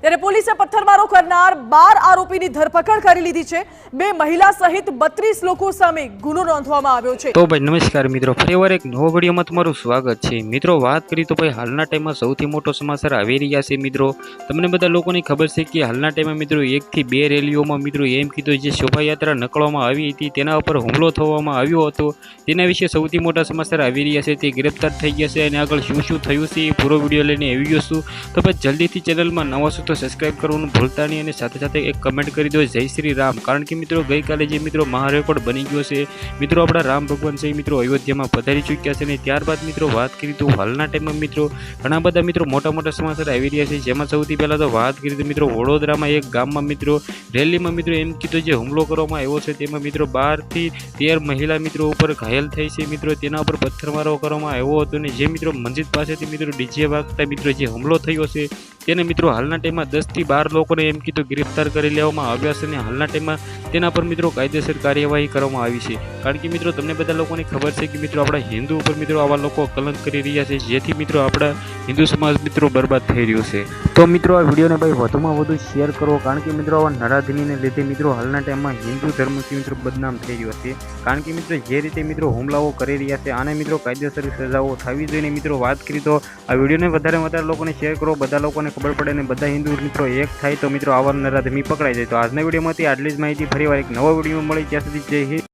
ત્યારે પોલીસે પથ્થરમારો કરનાર 12 આરોપીની ધરપકડ કરી લીધી છે। 2 મહિલા સહિત 32 લોકો સામે ગુનો નોંધવામાં આવ્યો છે। તો ભાઈ નમસ્કાર મિત્રો, ફરીવાર એક નવો વિડીયોમાં તમારું સ્વાગત છે। મિત્રો વાત કરી તો ભાઈ હાલના ટાઈમમાં સૌથી મોટો સમાચાર આવી રહ્યા છે। મિત્રો તમને બધા લોકોની ખબર છે કે હાલના ટાઈમમાં મિત્રો 1 થી 2 રેલીઓમાં મિત્રો એમ કીધું જે શોભાયાત્રા નીકળવામાં આવી હતી તેના ઉપર હુમલો થવામાં આવ્યો હતો તેના વિશે સૌથી મોટા સમાચાર આવી રહ્યા છે। તે ગ્રેપ્તાર થઈ ગયા છે અને આગળ શું શું થયું છે એ પૂરો વિડીયો લઈને આવી ગયો છું। તો ભાઈ જલ્દીથી ચેનલમાં નવા છો તો સબસ્ક્રાઇબ કરવાનું ભૂલતા નહીં અને સાથે સાથે એક કમેન્ટ કરી દો જય શ્રી રામ, કારણ કે મિત્રો ગઈકાલે જે મિત્રો મહારેકોર્ડ બની ગયો છે મિત્રો આપણા રામ ભગવાન છે મિત્રો અયોધ્યામાં પધારી ચૂક્યા છે। અને ત્યારબાદ મિત્રો વાત કરી તો હાલના ટાઈમમાં મિત્રો ઘણા બધા મિત્રો મોટા મોટા સમાચાર આવી રહ્યા છે। જેમાં સૌથી પહેલાં તો વાત કરી તો મિત્રો વડોદરામાં એક ગામમાં મિત્રો રેલીમાં મિત્રો એમ કીધું જે હુમલો કરવામાં આવ્યો છે તેમાં મિત્રો 12 થી 13 મહિલા મિત્રો ઉપર ઘાયલ થઈ છે। મિત્રો તેના ઉપર પથ્થરમારો કરવામાં આવ્યો હતો અને જે મિત્રો મસ્જિદ પાસેથી મિત્રો ડીજે વાગતા મિત્રો જે હુમલો થયો છે તેને મિત્રો હાલના ટાઈમમાં 10 થી 12 લોકોને એમ કીધું ગ્રેપ્તાર કરી લેવામાં આવ્યા છે અને હાલના ટાઈમમાં તેના પર મિત્રો કાયદેસર કાર્યવાહી કરવામાં આવી છે। કારણ કે મિત્રો તમને બધા લોકોને ખબર છે કે મિત્રો આપણા હિન્દુ ઉપર મિત્રો આવા લોકો કલંક કરી રહ્યા છે જેથી મિત્રો આપણા હિન્દુ સમાજ મિત્રો બરબાદ થઈ રહ્યો છે। તો મિત્રો આ વિડીયોને ભાઈ વધુમાં વધુ શેર કરો, કારણ કે મિત્રો આવા નરાધમીને લીધે મિત્રો હાલના ટાઈમમાં હિન્દુ ધર્મથી મિત્રો બદનામ થઈ રહ્યો છે। કારણ કે મિત્રો જે રીતે મિત્રો હુમલાઓ કરી રહ્યા છે આને મિત્રો કાયદેસર સજાઓ થવી જોઈએ। મિત્રો વાત કરી તો આ વિડીયોને વધારે લોકોને શેર કરો, બધા લોકોને ખબર પડે અને બધા હિન્દુ મિત્રો એક થાય તો મિત્રો આવા નરાધમી પકડાઈ જાય। તો આજના વિડીયોમાંથી આટલી જ માહિતી, ફરીવાર એક નવો વિડીયો મળી ત્યાં સુધી જય હિન્દ।